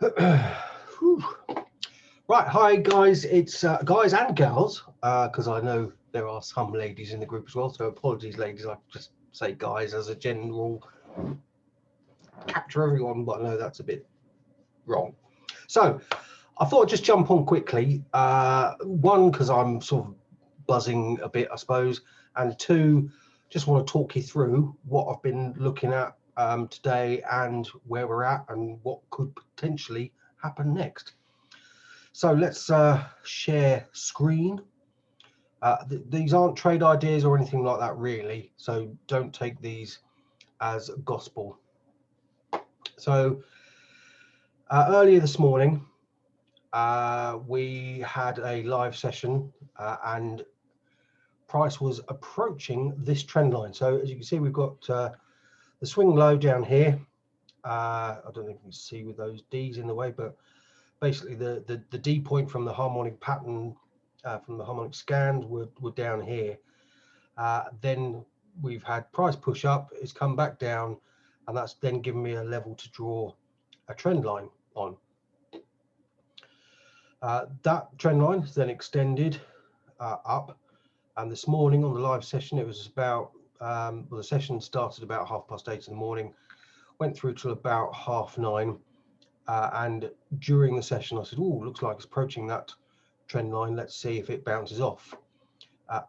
Whew. Right, hi guys, it's guys and gals, because I know there are some ladies in the group as well, so apologies ladies, I just say guys as a general, capture everyone, but I know that's a bit wrong. So I thought I'd just jump on quickly, one, because I'm sort of buzzing a bit I suppose, and two, just want to talk you through what I've been looking at today and where we're at and what could potentially happen next. So let's share screen. These aren't trade ideas or anything like that really, so don't take these as gospel. So earlier this morning we had a live session and price was approaching this trend line. So as you can see, we've got the swing low down here. I don't know if you can see with those D's in the way, but basically the D point from the harmonic pattern, from the harmonic scans were down here. Then we've had price push up, it's come back down, and that's then given me a level to draw a trend line on. That trend line is then extended up, and this morning on the live session it was about, well, the session started about 8:30 in the morning, went through till about 9:30. And during the session I said, oh, looks like it's approaching that trend line, let's see if it bounces off.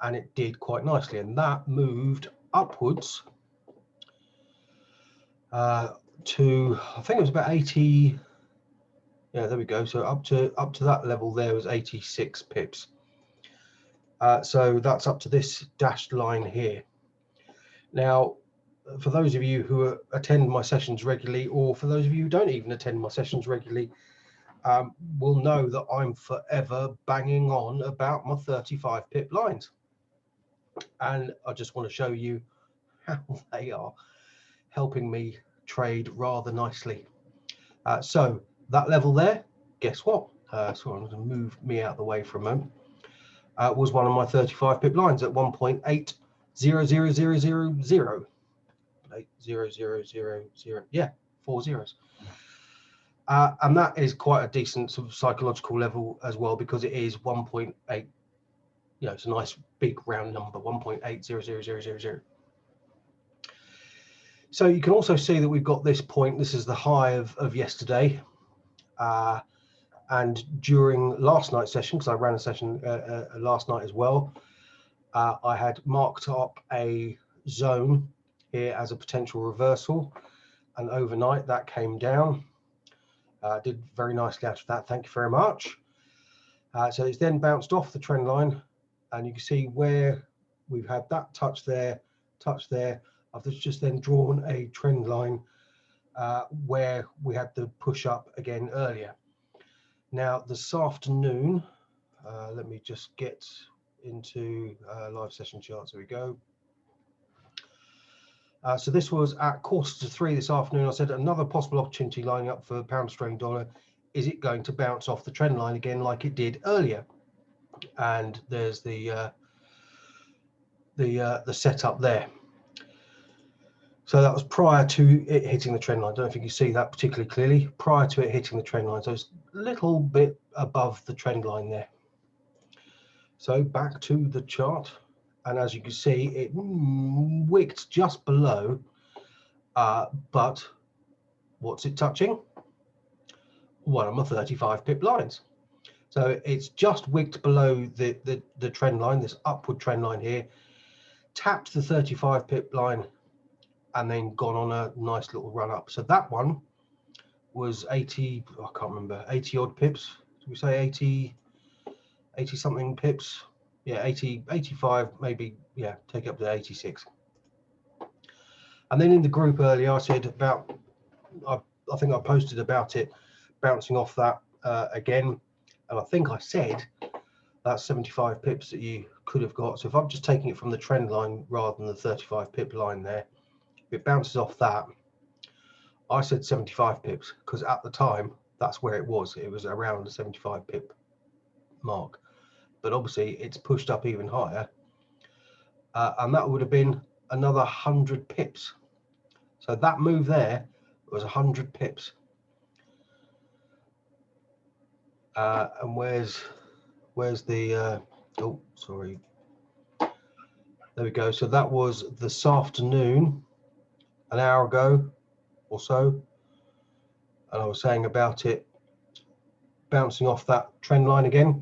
And it did quite nicely, and that moved upwards to, I think it was about 80, yeah, there we go. So up to that level there was 86 pips. So that's up to this dashed line here. Now for those of you who attend my sessions regularly, or for those of you who don't even attend my sessions regularly, will know that I'm forever banging on about my 35 pip lines, and I just want to show you how they are helping me trade rather nicely. So that level there, guess what? So I'm going to move me out of the way for a moment. Was one of my 35 pip lines at 1.800000. 80000, yeah, 4 zeros. And that is quite a decent sort of psychological level as well, because it is 1.8, you know, it's a nice big round number, 1.800000. So you can also see that we've got this point, this is the high of yesterday, and during last night's session, because I ran a session last night as well, I had marked up a zone here as a potential reversal, and overnight that came down. Did very nicely out of that, thank you very much. So it's then bounced off the trend line, and you can see where we've had that touch there. I've just then drawn a trend line where we had the push up again earlier. Now this afternoon, let me just get into live session charts. Here we go. So this was at 2:45 this afternoon. I said another possible opportunity lining up for pound sterling dollar. Is it going to bounce off the trend line again like it did earlier? And there's the setup there. So that was prior to it hitting the trend line. I don't know if you can see that particularly clearly, prior to it hitting the trend line. So it's a little bit above the trend line there. So back to the chart, and as you can see, it wicked just below, but what's it touching? One of my 35 pip lines. So it's just wicked below the trend line, this upward trend line here, tapped the 35 pip line, and then gone on a nice little run up. So that one was 80, I can't remember, 80 odd pips. Did we say 80 something pips? Yeah, 80, 85 maybe, yeah, take it up to 86. And then in the group earlier I said about, I think I posted about it bouncing off that again, and I think I said that's 75 pips that you could have got. So if I'm just taking it from the trend line rather than the 35 pip line there, if it bounces off that, I said 75 pips because at the time that's where it was around the 75 pip mark, but obviously it's pushed up even higher, and that would have been another 100 pips. So that move there was 100 pips. And where's the oh, sorry, there we go. So that was this afternoon, an hour ago or so, and I was saying about it bouncing off that trend line again,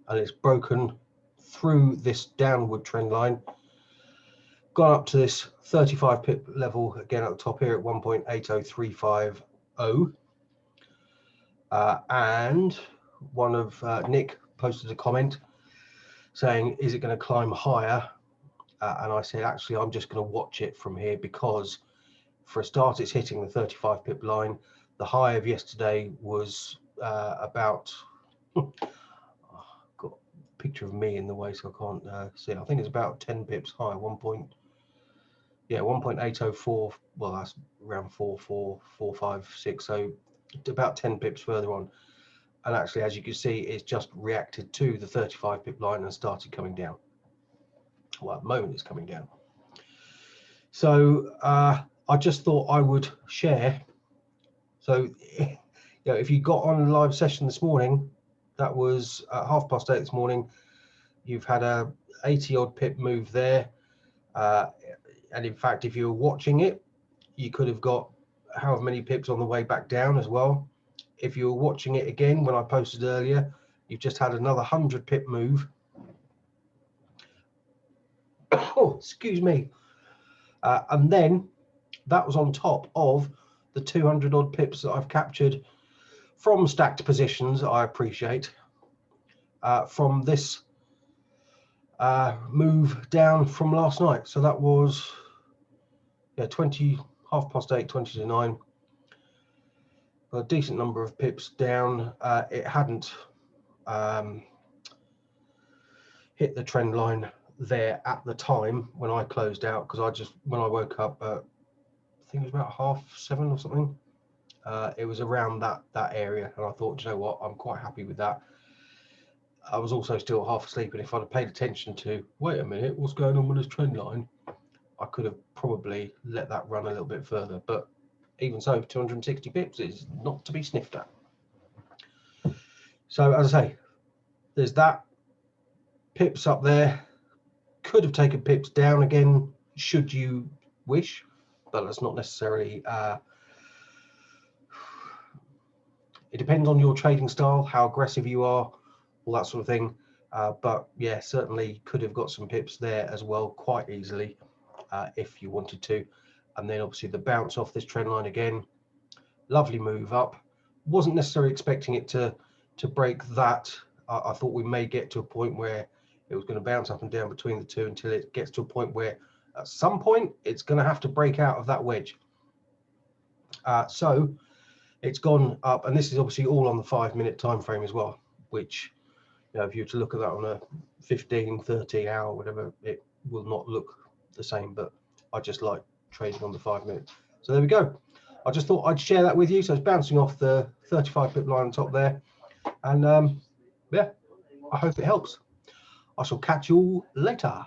and it's broken through this downward trend line, gone up to this 35 pip level again at the top here at 1.80350. And one of Nick posted a comment saying, is it going to climb higher? And I said, actually, I'm just going to watch it from here, because for a start, it's hitting the 35 pip line. The high of yesterday was about, got a picture of me in the way, so I can't see it. I think it's about 10 pips high, 1.804. Well, that's around 4.456. So about 10 pips further on. And actually, as you can see, it's just reacted to the 35 pip line and started coming down. Well, at the moment it's coming down. So I just thought I would share. So if you got on a live session this morning, that was at 8:30 this morning, you've had a 80 odd pip move there. And in fact, if you were watching it, you could have got however many pips on the way back down as well. If you were watching it again when I posted earlier, you've just had another 100 pip move. Oh, excuse me. And then that was on top of the 200 odd pips that I've captured from stacked positions. I appreciate from this move down from last night. So that was 8:20, 20 to 9. A decent number of pips down. It hadn't hit the trend line there at the time when I closed out, because when I woke up I think it was about 7:30 or something, it was around that area, and I thought, you know what, I'm quite happy with that. I was also still half asleep, and if I'd have paid attention to, wait a minute, what's going on with this trend line, I could have probably let that run a little bit further. But even so, 260 pips is not to be sniffed at. So as I say, there's that. Pips up there. Could have taken pips down again should you wish, but that's not necessarily it depends on your trading style, how aggressive you are, all that sort of thing. But yeah, certainly could have got some pips there as well quite easily if you wanted to. And then obviously the bounce off this trend line again, lovely move up. Wasn't necessarily expecting it to break that. I thought we may get to a point where it was going to bounce up and down between the two until it gets to a point where at some point it's going to have to break out of that wedge. So it's gone up, and this is obviously all on the 5-minute time frame as well, which, if you were to look at that on a 15, 30 hour, whatever, it will not look the same. But I just like trading on the 5 minutes. So there we go. I just thought I'd share that with you. So it's bouncing off the 35 pip line on top there, and yeah, I hope it helps. I shall catch you all later.